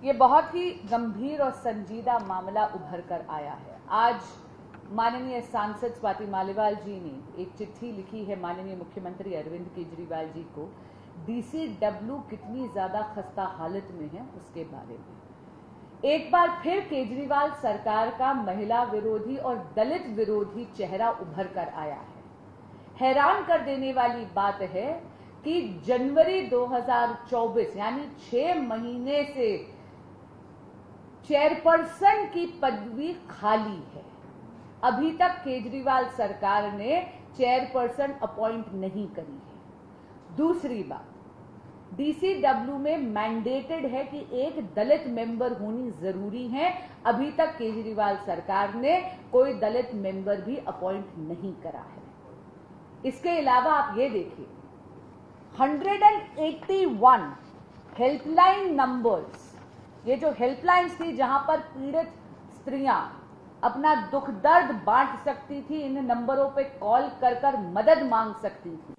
ये बहुत ही गंभीर और संजीदा मामला उभर कर आया है। आज माननीय सांसद स्वाति मालीवाल जी ने एक चिट्ठी लिखी है माननीय मुख्यमंत्री अरविंद केजरीवाल जी को। DCW कितनी ज्यादा खस्ता हालत में है उसके बारे में। एक बार फिर केजरीवाल सरकार का महिला विरोधी और दलित विरोधी चेहरा उभर कर आया है। हैरान कर देने वाली बात है कि जनवरी 2024 यानी 6 महीने से चेयरपर्सन की पदवी खाली है। अभी तक केजरीवाल सरकार ने चेयरपर्सन अपॉइंट नहीं करी है। दूसरी बात, DCW में मैंडेटेड है कि एक दलित मेंबर होनी जरूरी है। अभी तक केजरीवाल सरकार ने कोई दलित मेंबर भी अपॉइंट नहीं करा है। इसके अलावा आप ये देखिए, 181 हेल्पलाइन नंबर्स, ये जो हेल्पलाइंस थी जहां पर पीड़ित स्त्रियां अपना दुख दर्द बांट सकती थी, इन नंबरों पे कॉल कर कर मदद मांग सकती थी।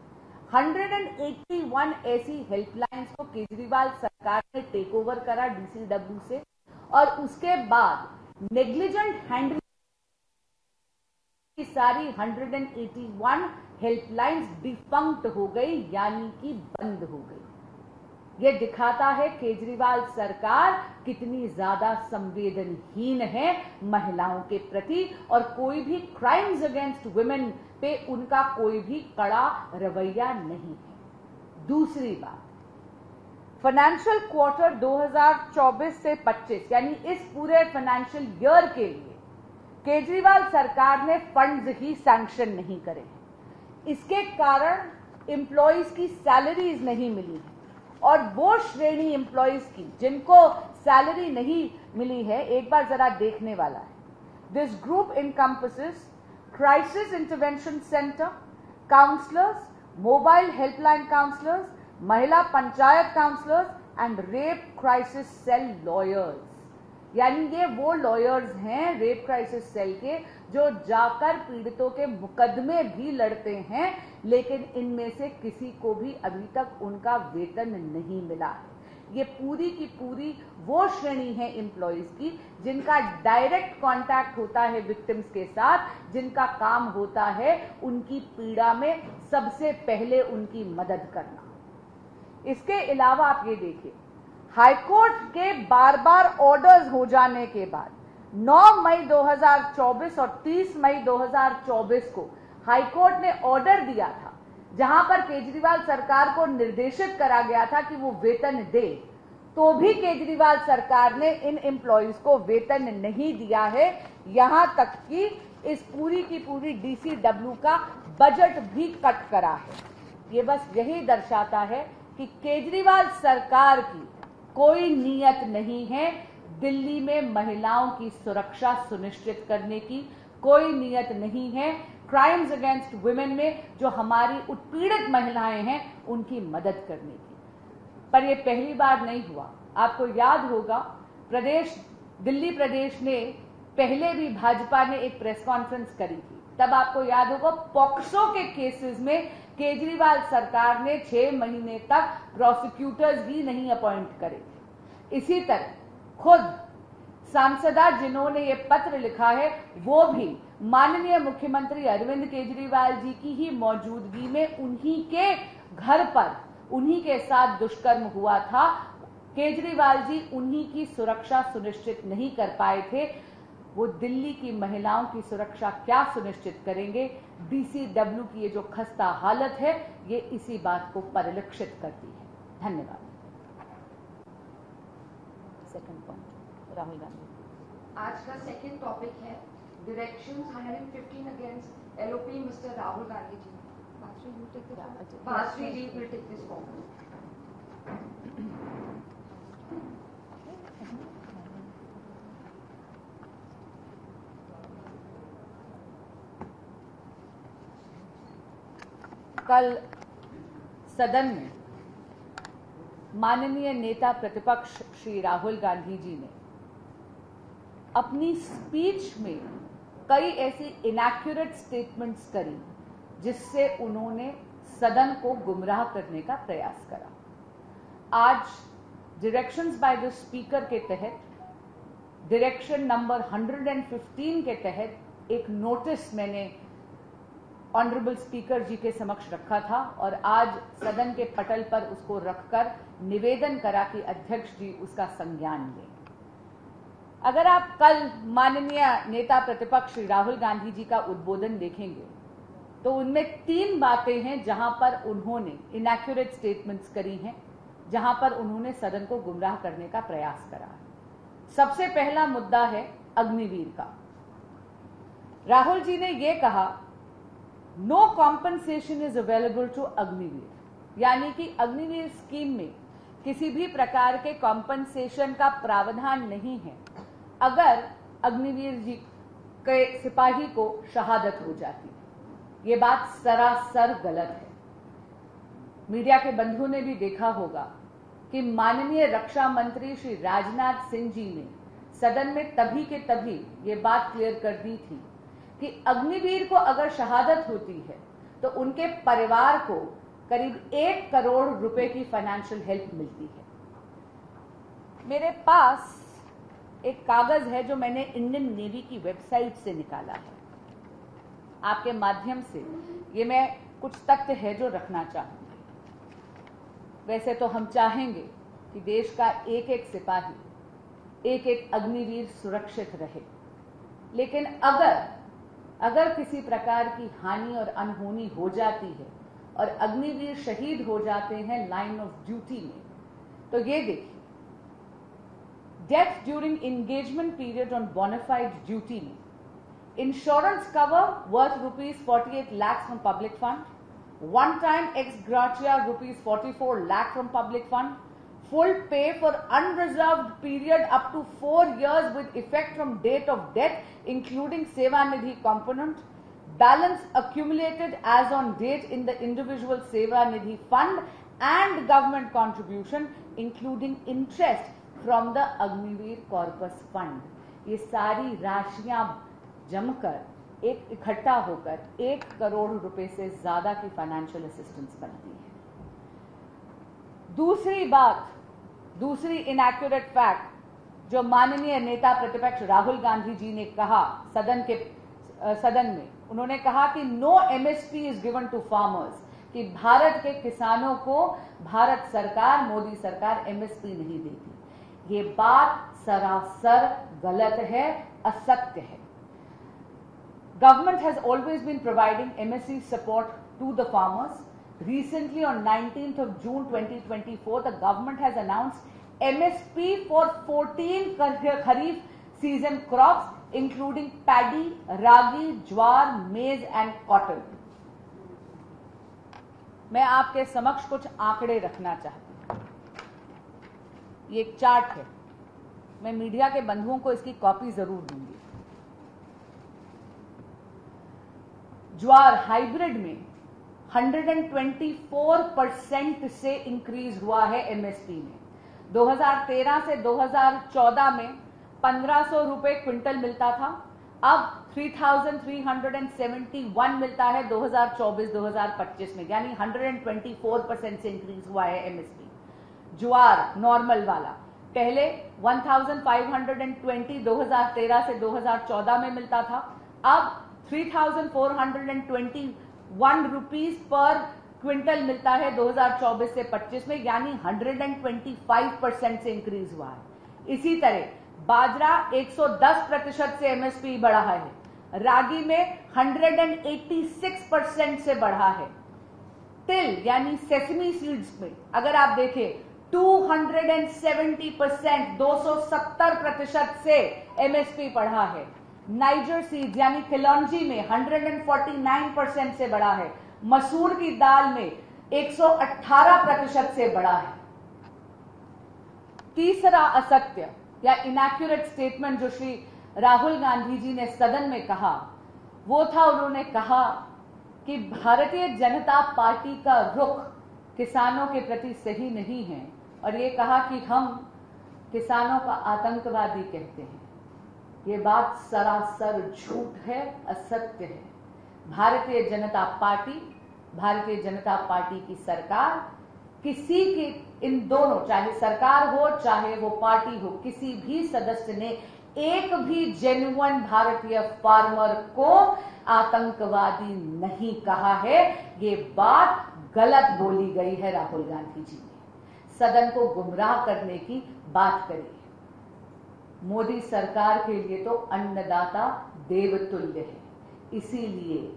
181 ऐसी हेल्पलाइंस को केजरीवाल सरकार ने टेक ओवर करा DCW से, और उसके बाद नेग्लिजेंट हैंडलिंग की सारी 181 हेल्पलाइंस डिफंक्ट हो गई, यानी कि बंद हो गई। ये दिखाता है केजरीवाल सरकार कितनी ज्यादा संवेदनहीन है महिलाओं के प्रति, और कोई भी क्राइम्स अगेंस्ट वुमेन पे उनका कोई भी कड़ा रवैया नहीं है। दूसरी बात, फाइनेंशियल क्वार्टर 2024 से 25 यानी इस पूरे फाइनेंशियल ईयर के लिए केजरीवाल सरकार ने फंड्स ही सैंक्शन नहीं करे। इसके कारण एम्प्लॉइज की सैलरीज नहीं मिली है, और वो श्रेणी एम्प्लॉइज की जिनको सैलरी नहीं मिली है, एक बार जरा देखने वाला है। This group encompasses crisis intervention centre counsellors, mobile helpline counsellors, Mahila panchayat counsellors and rape crisis cell lawyers. यानी ये वो लॉयर्स हैं रेप क्राइसिस सेल के जो जाकर पीड़ितों के मुकदमे भी लड़ते हैं, लेकिन इनमें से किसी को भी अभी तक उनका वेतन नहीं मिला है। ये पूरी की पूरी वो श्रेणी है एम्प्लॉइज की जिनका डायरेक्ट कांटेक्ट होता है विक्टिम्स के साथ, जिनका काम होता है उनकी पीड़ा में सबसे पहले उनकी मदद करना। इसके अलावा आप ये देखिए, हाईकोर्ट के बार बार ऑर्डर्स हो जाने के बाद 9 मई 2024 और 30 मई 2024 को हाईकोर्ट ने ऑर्डर दिया था, जहां पर केजरीवाल सरकार को निर्देशित करा गया था कि वो वेतन दे, तो भी केजरीवाल सरकार ने इन एम्प्लॉइज को वेतन नहीं दिया है। यहां तक कि इस पूरी की पूरी DCW का बजट भी कट करा है। ये बस यही दर्शाता है कि केजरीवाल सरकार की कोई नीयत नहीं है दिल्ली में महिलाओं की सुरक्षा सुनिश्चित करने की, कोई नीयत नहीं है क्राइम्स अगेंस्ट वुमेन में जो हमारी उत्पीड़ित महिलाएं हैं उनकी मदद करने की। पर यह पहली बार नहीं हुआ। आपको याद होगा, दिल्ली प्रदेश ने पहले भी भाजपा ने एक प्रेस कॉन्फ्रेंस करी थी, तब आपको याद होगा पॉक्सो के केसेस में केजरीवाल सरकार ने 6 महीने तक प्रोसिक्यूटर्स ही नहीं अपॉइंट करे। इसी तरह खुद सांसदा जिन्होंने ये पत्र लिखा है वो भी माननीय मुख्यमंत्री अरविंद केजरीवाल जी की ही मौजूदगी में उन्हीं के घर पर उन्हीं के साथ दुष्कर्म हुआ था। केजरीवाल जी उन्हीं की सुरक्षा सुनिश्चित नहीं कर पाए थे। वो दिल्ली की महिलाओं की सुरक्षा क्या सुनिश्चित करेंगे? DCW की ये जो खस्ता हालत है ये इसी बात को परिलक्षित करती है। धन्यवाद। Second point, Rahul Gandhi. आज का सेकंड टॉपिक है directions 115 against LOP mister Rahul Gandhi ji. Basri ji will take this forward. कल सदन में माननीय नेता प्रतिपक्ष श्री राहुल गांधी जी ने अपनी स्पीच में कई ऐसी इनएक्यूरेट स्टेटमेंट्स करी जिससे उन्होंने सदन को गुमराह करने का प्रयास करा। आज डायरेक्शंस बाय द स्पीकर के तहत डायरेक्शन नंबर 115 के तहत एक नोटिस मैंने ऑनरेबल स्पीकर जी के समक्ष रखा था और आज सदन के पटल पर उसको रखकर निवेदन करा कि अध्यक्ष जी उसका संज्ञान लें। अगर आप कल माननीय नेता प्रतिपक्ष श्री राहुल गांधी जी का उद्बोधन देखेंगे तो उनमें 3 बातें हैं जहां पर उन्होंने इनएक्यूरेट स्टेटमेंट्स करी हैं, जहां पर उन्होंने सदन को गुमराह करने का प्रयास करा। सबसे पहला मुद्दा है अग्निवीर का। राहुल जी ने यह कहा no compensation is available to Agniveer, यानी कि अग्निवीर स्कीम में किसी भी प्रकार के कॉम्पनसेशन का प्रावधान नहीं है अगर अग्निवीर जी के सिपाही को शहादत हो जाती है। ये बात सरासर गलत है। मीडिया के बंधुओं ने भी देखा होगा कि माननीय रक्षा मंत्री श्री राजनाथ सिंह जी ने सदन में तभी के तभी ये बात क्लियर कर दी थी कि अग्निवीर को अगर शहादत होती है तो उनके परिवार को करीब 1 करोड़ रुपए की फाइनेंशियल हेल्प मिलती है। मेरे पास एक कागज है जो मैंने इंडियन नेवी की वेबसाइट से निकाला है। आपके माध्यम से ये मैं कुछ तथ्य है जो रखना चाहूंगी। वैसे तो हम चाहेंगे कि देश का एक एक सिपाही, एक एक अग्निवीर सुरक्षित रहे, लेकिन अगर किसी प्रकार की हानि और अनहोनी हो जाती है और अग्निवीर शहीद हो जाते हैं लाइन ऑफ ड्यूटी में, तो ये देखिए, death during engagement period on bona fide duty में insurance cover worth ₹48 lakhs from public fund, one time ex gratia ₹44 lakh from public fund, full pay for unreserved period up to 4 years with effect from date of death including Sevanidhi component, balance accumulated as on date in the individual Sevanidhi fund and government contribution including interest from the Agniveer corpus fund। ये सारी राशियां जमकर एक इकट्ठा होकर 1 करोड़ रुपए से ज्यादा की फाइनेंशियल असिस्टेंस बनती है। दूसरी इनएक्यूरेट फैक्ट जो माननीय नेता प्रतिपक्ष राहुल गांधी जी ने कहा सदन में, उन्होंने कहा कि no MSP is given to farmers, कि भारत के किसानों को भारत सरकार, मोदी सरकार एमएसपी नहीं देती। ये बात सरासर गलत है, असत्य है। Government has always been providing MSP support to the farmers. Recently, on 19th of June 2024, the government has announced MSP for 14 Kharif season crops, including paddy, ragi, jowar, maize and cotton. मैं आपके समक्ष कुछ आंकड़े रखना चाहती हूँ। ये एक चार्ट है, मैं मीडिया के बंधुओं को इसकी कॉपी जरूर दूंगी। ज्वार हाइब्रिड में 124% से इंक्रीज हुआ है एमएसपी में। 2013 से 2014 में 1500 रुपए क्विंटल मिलता था, अब 3371 मिलता है 2024-2025 में, यानी 124% से इंक्रीज हुआ है एमएसपी। ज्वार नॉर्मल वाला पहले 1520 2013 से 2014 में मिलता था, अब 3421 रुपीज पर क्विंटल मिलता है 2024 से 25 में, यानी 125% से इंक्रीज हुआ है। इसी तरह बाजरा 110% से एमएसपी बढ़ा है, रागी में 186% से बढ़ा है, तिल यानी सेसमी सीड्स में अगर आप देखें 270% 270% से एमएसपी बढ़ा है, नाइजर सीड यानी खिलौंजी में 149% से बढ़ा है, मसूर की दाल में 118% से बढ़ा है। तीसरा असत्य या इनएक्यूरेट स्टेटमेंट जो श्री राहुल गांधी जी ने सदन में कहा वो था, उन्होंने कहा कि भारतीय जनता पार्टी का रुख किसानों के प्रति सही नहीं है और ये कहा कि हम किसानों का आतंकवादी कहते हैं। ये बात सरासर झूठ है, असत्य है। भारतीय जनता पार्टी की सरकार किसी के, इन दोनों, चाहे सरकार हो चाहे वो पार्टी हो, किसी भी सदस्य ने एक भी जेन्युइन भारतीय फार्मर को आतंकवादी नहीं कहा है। ये बात गलत बोली गई है राहुल गांधी जी ने, सदन को गुमराह करने की बात करी है। मोदी सरकार के लिए तो अन्नदाता देवतुल्य है, इसीलिए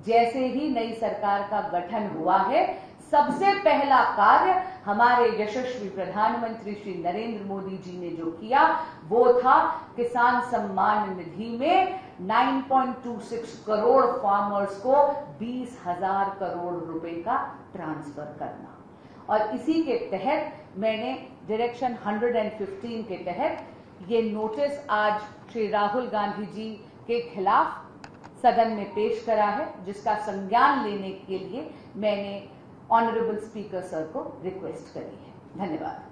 जैसे ही नई सरकार का गठन हुआ है, सबसे पहला कार्य हमारे यशस्वी प्रधानमंत्री श्री नरेंद्र मोदी जी ने जो किया वो था किसान सम्मान निधि में 9.26 करोड़ फार्मर्स को 20,000 करोड़ रुपए का ट्रांसफर करना। और इसी के तहत मैंने डायरेक्शन 115 के तहत ये नोटिस आज श्री राहुल गांधी जी के खिलाफ सदन में पेश करा है, जिसका संज्ञान लेने के लिए मैंने ऑनरेबल स्पीकर सर को रिक्वेस्ट करी है। धन्यवाद।